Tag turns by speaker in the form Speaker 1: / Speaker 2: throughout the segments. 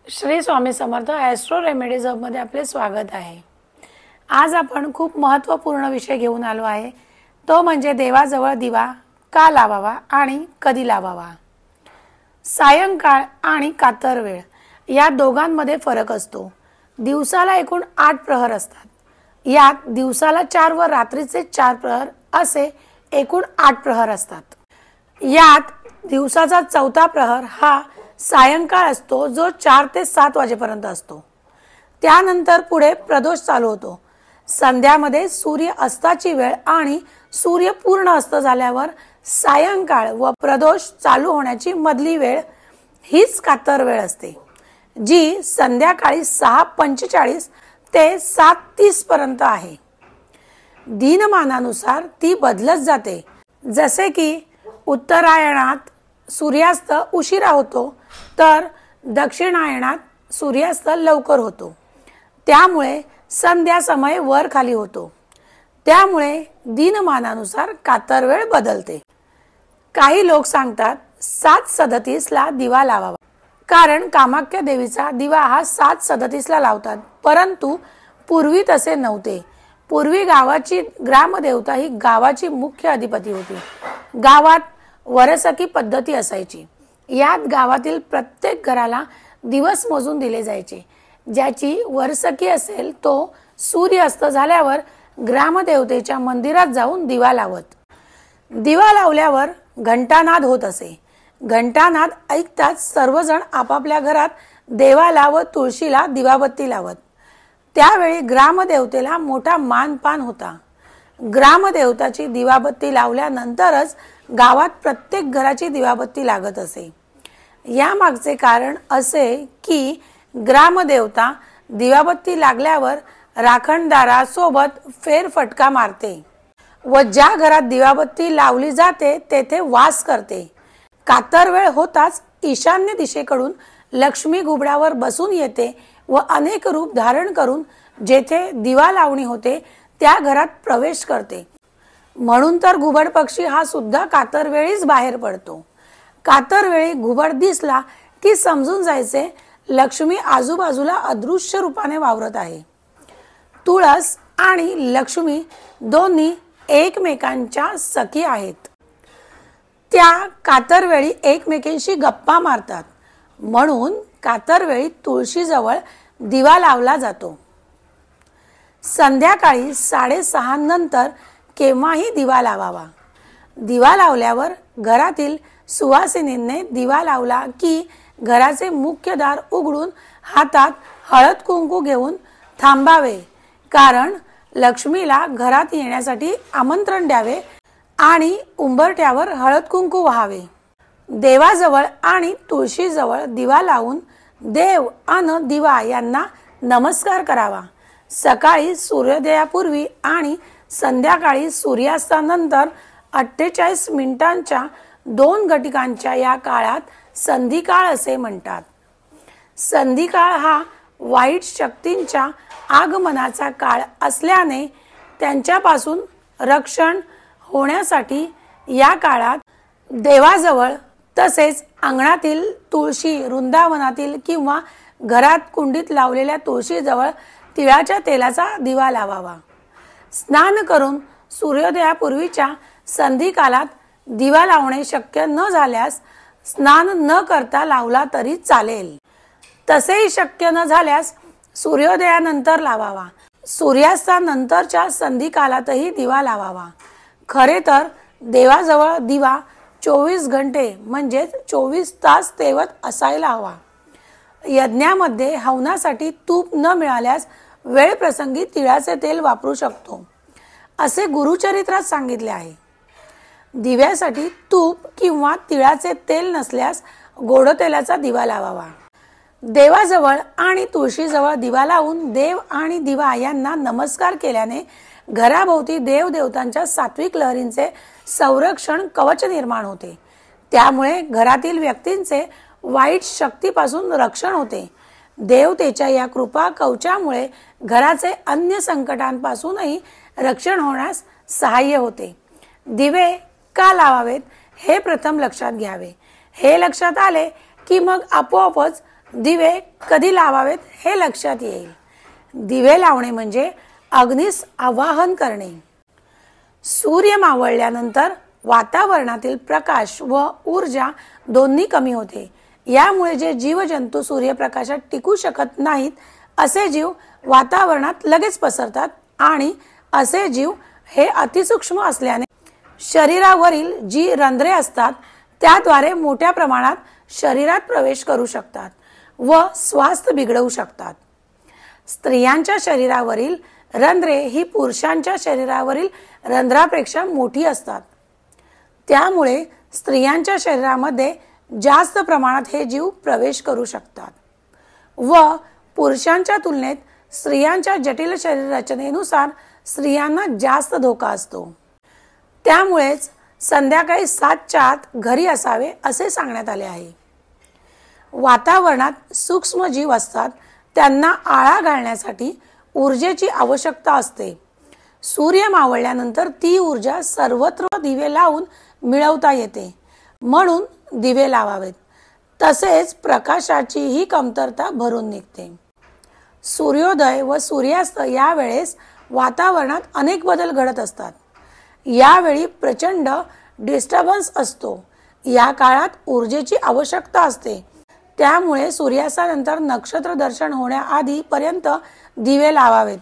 Speaker 1: Shri Swami Samarth Austro remedies मध्ये आपले स्वागत आहे। आज आपण खूप महत्त्वपूर्ण विषय घेऊन आलो आहे, तो म्हणजे देवाजवळ दिवा का लावावा आणि कधी लावावा। सायंकाळ आणि कातर वेळ या दोघांमध्ये फरक असतो। दिवसाला एकूण 8 प्रहर असतात। यात दिवसाला 4 व रात्रीचे 4 प्रहर असे एकूण 8 प्रहर असतात। यात दिवसाचा चौथा प्रहर हा सायंकाळ असतो, जो 4 ते 7 वाजेपर्यंत असतो। त्यानंतर पुढे प्रदोष चालू होतो। संध्यामध्ये सूर्य अस्ताची वेळ आणि सूर्य पूर्ण अस्त झाल्यावर सायंकाळ व प्रदोष चालू होण्याची मधली वेळ हीच कातर वेळ असते, जी संध्याकाळी 6:45 ते 7:30 पर्यंत आहे। दिनमानानुसार ती बदलत जाते, जसे की उत्तरायणात सूर्यास्त उशिरा होतो तर दक्षिणायनात सूर्यास्त लवकर होतो। त्यामुळे संध्या समय वर खाली होतो। त्यामुळे दिनमानानुसार कातर वेळ बदलते। काही लोक सांगतात 7:37 ला दिवा लावावा, कारण कामाख्या देवीचा दिवा हा 7:37 ला लावतात। परंतु पूर्वी तसे नव्हते। पूर्वी गावाची ग्रामदेवता ही गावाची मुख्य अधिपती होती। गावात वरसकी पद्धती असायची। यात गावातील प्रत्येक घराला दिवस मोजून दिले जायचे। ज्याची वरसकी असेल तो सूर्य अस्त झाल्यावर ग्रामदेवतेच्या मंदिरात जाऊन दिवा लावत। दिवा लावल्यावर घंटानाद होत असे। घंटानाद ऐकताच सर्वजण आपापल्या घरात देवाला व तुळशीला दिवाबत्ती लावत। त्यावेळी ग्रामदेवतेला मोठा मानपान होता। ग्रामदेवताची दिवाबत्ती लावल्यानंतरच गावात प्रत्येक घराची दिवाबत्ती लागत असे। यामागचे कारण असे की ग्रामदेवता दिवाबत्ती लागल्यावर राखणदारासोबत फेरफटका मारते व ज्या घरात दिवाबत्ती लावली जाते तेथे वास करते। कातर वेळ होताच ईशान्य दिशेकडून लक्ष्मी घुबडावर बसून येते व अनेक रूप धारण करून जेथे दिवा लावणी होते त्या घरात प्रवेश करते। म्हणून तर घुबड पक्षी हा सुद्धा कातर वेळीच बाहेर पडतो। कातर वेळी घुबड दिसला की समजून जायचे लक्ष्मी आजूबाजूला अदृश्य रूपाने वावरत आहे। तुळस आणि लक्ष्मी दोन्ही एकमेकांच्या सखी आहेत। त्या कातर वेळी एकमेकांशी गप्पा मारतात। म्हणून कातर वेळी तुळशीजवळ दिवा लावला जातो। संध्याकाळी 6:30 नंतर केव्हाही दिवा लावावा। दिवा लावल्यावर घरातील सुवासिनीने दिवा लावला की घराचे मुख्य दार उघडून हातात हळद कुंकू घेऊन थांबावे, कारण लक्ष्मीला घरात येण्यासाठी आमंत्रण द्यावे आणि उंबरठ्यावर हळद कुंकू व्हावे। देवाजवळ आणि तुळशीजवळ दिवा लावून देव अन दिवा यांना नमस्कार करावा। सकाळी सूर्योदयापूर्वी आणि संध्याकाळी सूर्यास्तानंतर 48 मिनिटांच्या 2 घटिकांच्या या काळात संधिकाळ असे म्हणतात। संधिकाळ हा वाईट शक्तींच्या आगमनाचा काळ असल्याने त्यांच्यापासून रक्षण होण्यासाठी या काळात देवाजवळ तसेच अंगणातील तुळशी, वृंदावनातील किंवा घरात कुंडीत लावलेल्या तुळशीजवळ तिळाच्या तेलाचा दिवा लावावा। स्नान करून सूर्योदयापूर्वीच्या संधिकालात दिवा लावणे शक्य न झाल्यास स्नान न करता लावला तरी चालेल। तसेही शक्य न झाल्यास सूर्योदयानंतर लावावा। सूर्यास्तानंतरच्या संधिकालातही दिवा लावावा। खरे तर देवाजवळ दिवा 24 घंटे म्हणजे 24 तास तेवत असायला हवा। यज्ञामध्ये हवनासाठी तूप न मिळाल्यास वेळ प्रसंगी तिळाचे तेल वापरू शकतो, असे गुरुचरित्रात सांगितले आहे। दिव्यासाठी तूप किंवा तिळाचे तेल नसल्यास गोड तेलाचा दिवा लावावा। देवाजवळ आणि तुळशीजवळ दिवा लावून देव आणि दिवा यांना नमस्कार केल्याने घराभोवती देवदेवतांच्या सात्विक लहरींचे संरक्षण कवच निर्माण होते। त्यामुळे घरातील व्यक्तींचे वाईट शक्तीपासून रक्षण होते। देवतेच्या या कृपा कवचामुळे घराचे अन्य संकटांपासूनही रक्षण होण्यास सहाय्य होते। दिवे का लावावेत हे प्रथम लक्षात घ्यावे। हे लक्षात आले की मग आपोआपच दिवे कधी लावावेत हे लक्षात येईल. दिवे लावणे म्हणजे अग्नीस आवाहन करणे. सूर्य मावळल्यानंतर वातावरणातील प्रकाश व ऊर्जा दोन्ही कमी होते. यामुळे जे जीवजंतू सूर्यप्रकाशात टिकू शकत नाहीत असे जीव वातावरणात लगेच पसरतात आणि असे जीव हे अतिसूक्ष्म असल्याने शरीरावरील जी रंध्रे असतात त्याद्वारे मोठ्या प्रमाणात शरीरात प्रवेश करू शकतात व स्वास्थ्य बिघडवू शकतात. स्त्रियांच्या शरीरावरील रंध्रे ही पुरुषांच्या शरीरावरील रंध्रापेक्षा मोठी असतात. त्यामुळे स्त्रियांच्या शरीरामध्ये जास्त प्रमाणात हे जीव प्रवेश करू शकतात व पुरुषांच्या तुलनेत स्त्रियांच्या जटिल शरीर रचनेनुसार स्त्रियांना जास्त धोका असतो. त्यामुळेच संध्याकाळी 7च्या आत घरी असावे असे सांगण्यात आले आहे. वातावरणात सूक्ष्म जीव असतात, त्यांना आळा घालण्यासाठी ऊर्जेची आवश्यकता असते. सूर्य मावळल्यानंतर ती ऊर्जा सर्वत्र दिवे लावून मिळवता येते, म्हणून दिवे लावावेत. तसेच प्रकाशाचीही कमतरता भरून निघते. सूर्योदय व सूर्यास्त या वेळेस वातावरणात अनेक बदल घडत असतात. यावेळी प्रचंड डिस्टर्बन्स असतो. या काळात ऊर्जेची आवश्यकता असते. त्यामुळे सूर्यास्तानंतर नक्षत्र दर्शन होण्याआधी पर्यंत दिवे लावावेत.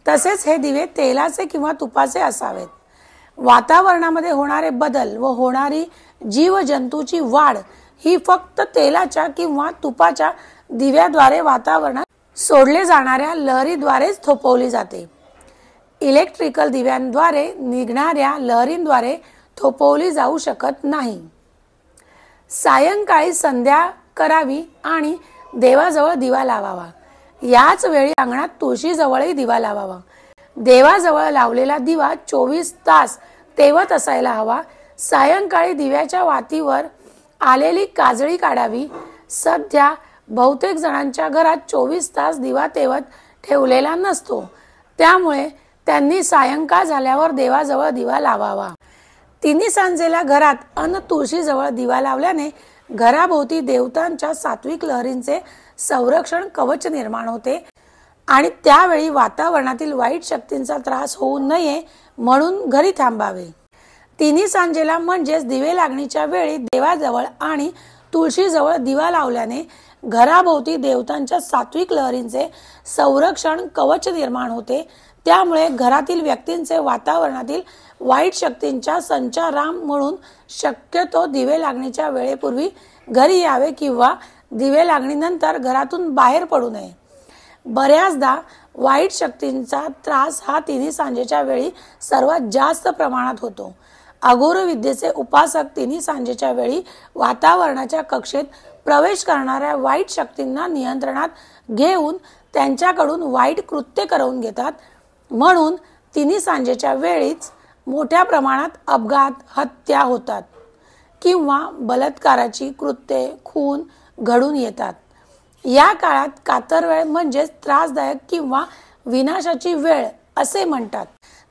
Speaker 1: तसेच हे दिवे तेलाचे किंवा तुपाचे असावेत. वातावरणामध्ये होणारे बदल व होणारी जीवजंतूची वाढ ही फक्त तेलाच्या किंवा तुपाच्या दिव्याद्वारे वातावरणात सोडले जाणाऱ्या लहरीद्वारेच थोपवली जाते. इलेक्ट्रिकल दिव्यांद्वारे निघणाऱ्या लहरींद्वारे थोपवली जाऊ शकत नाही. सायंकाळी संध्या करावी आणि देवाजवळ दिवा लावावा. याच वेळी अंगणात तुळशीजवळही दिवा लावावा. देवाजवळ लावलेला दिवा 24 तास तेवत असायला हवा. सायंकाळी दिव्याच्या वातीवर आलेली काजळी काढावी. सध्या बहुतेक जणांच्या घरात 24 तास दिवा तेवत ठेवलेला नसतो, त्यामुळे त्यांनी सायंकाळ झाल्यावर देवाजवळ दिवा लावावा. तिन्ही सांजेला घरात अन तुळशीजवळ दिवा लावल्याने घराभोवती देवतांच्या सात्विक लहरींचे संरक्षण कवच निर्माण होते आणि त्यावेळी वातावरणातील वाईट शक्तींचा त्रास होऊ नये म्हणून घरी थांबावे. तिन्ही सांजेला म्हणजेच दिवे लागणीच्या वेळी देवाजवळ आणि तुळशीजवळ दिवा लावल्याने घराभोवती देवतांच्या सात्विक लहरींचे संरक्षण कवच निर्माण होते. त्यामुळे घरातील व्यक्तींचे वातावरणातील वाईट शक्तींच्या संचाराम म्हणून शक्यतो दिवे लागणीच्या वेळेपूर्वी घरी यावे किंवा दिवे लागणीनंतर घरातून बाहेर पडू नये. बऱ्याचदा वाईट शक्तींचा त्रास हा तिन्ही सांजेच्या वेळी सर्वात जास्त प्रमाणात होतो. अघोर विद्येचे उपासक तिन्ही सांजेच्या वेळी वातावरणाच्या कक्षेत प्रवेश करणाऱ्या वाईट शक्तींना नियंत्रणात घेऊन त्यांच्याकडून वाईट कृत्य करवून घेतात. म्हणून तिन्ही सांजेच्या वेळीच मोठ्या प्रमाणात अपघात, हत्या होतात किंवा बलात्काराची कृत्ये, खून घडून येतात. या काळात कातर वेळ म्हणजेच त्रासदायक किंवा विनाशाची वेळ असे म्हणतात.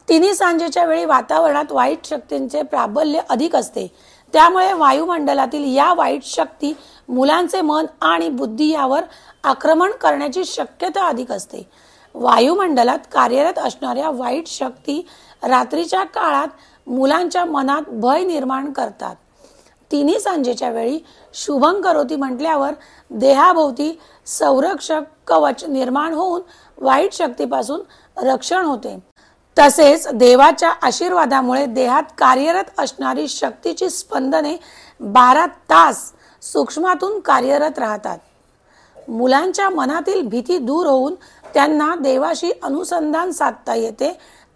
Speaker 1: तिन्ही सांजेच्या वेळी वातावरणात वाईट शक्तींचे प्राबल्य अधिक असते. त्यामुळे वायुमंडलातील या वाईट शक्ती मुलांचे मन आणि बुद्धी यावर आक्रमण करण्याची शक्यता अधिक असते. वायुमंडलात कार्यरत असणाऱ्या वाईट शक्ती रात्रीच्या काळात मुलांच्या मनात भय निर्माण करतात. तिन्ही सांजेच्या वेळी शुभं करोती म्हटल्यावर देहाभोवती संरक्षक कवच निर्माण होऊन वाईट शक्तीपासून रक्षण होते. तसेच देवाच्या आशीर्वादामुळे देहात कार्यरत असणारी शक्तीची स्पंदने 12 तास सूक्ष्मातून कार्यरत राहतात. मुलांच्या मनातील भीती दूर होऊन त्यांना देवाशी अनुसंधान साधता येते.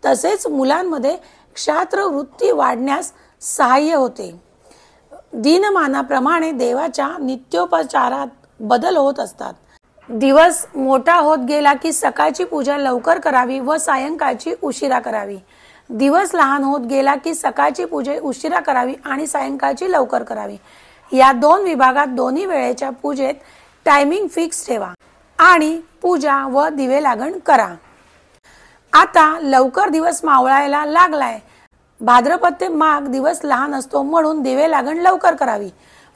Speaker 1: तसेच मुलांमध्ये क्षात्र वृत्ती वाढण्यास सहाय्य होते. दिनमानाप्रमाणे देवाच्या नित्योपचारात बदल होत असतात. दिवस मोठा होत गेला की सकाळची पूजा लवकर करावी व सायंकाळची उशिरा करावी. दिवस लहान होत गेला की सकाळची पूजा उशिरा करावी आणि सायंकाळची लवकर करावी. या 2 विभागात दोन्ही वेळेच्या पूजेत टायमिंग फिक्स ठेवा आणि पूजा व दिवे लागण करा. आता लवकर दिवस मावळायला लागलाय. भाद्रपद ते माघ दिवस लहान असतो म्हणून दिवे लागण लवकर करावी.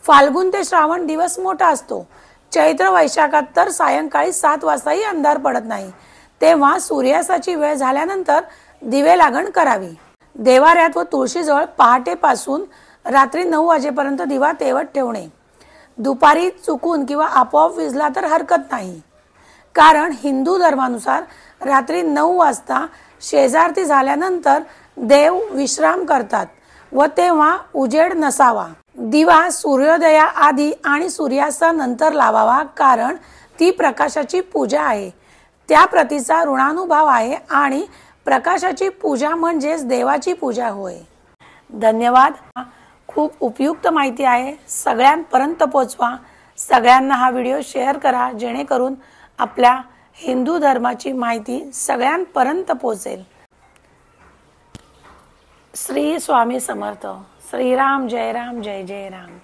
Speaker 1: फाल्गुन ते श्रावण दिवस मोठा असतो. चैत्र वैशाखात तर सायंकाळी 7 वाजताही अंधार पडत नाही, तेव्हा सूर्यास्ताची वेळ झाल्यानंतर दिवे लागण करावी. देवाऱ्यात व तुळशीजवळ पहाटेपासून रात्री 9 वाजेपर्यंत दिवा तेवत ठेवणे. दुपारी चुकून किंवा आपोआप विझला तर हरकत नाही, कारण हिंदू धर्मानुसार रात्री 9 वाजता शेजारती झाल्यानंतर देव विश्राम करतात व तेव्हा उजेड नसावा. दिवा सूर्योदयाआधी आणि सूर्यास्तानंतर लावावा, कारण ती प्रकाशाची पूजा आहे. त्या प्रतीचा ऋणानुभाव आहे आणि प्रकाशाची पूजा म्हणजेच देवाची पूजा होय. धन्यवाद. खूप उपयुक्त माहिती आहे, सगळ्यांपर्यंत पोचवा. सगळ्यांना हा व्हिडिओ शेअर करा, जेणेकरून आपल्या हिंदू धर्माची माहिती सगळ्यांपर्यंत पोचेल. श्री स्वामी समर्थ. श्रीराम जय राम, जय जय राम.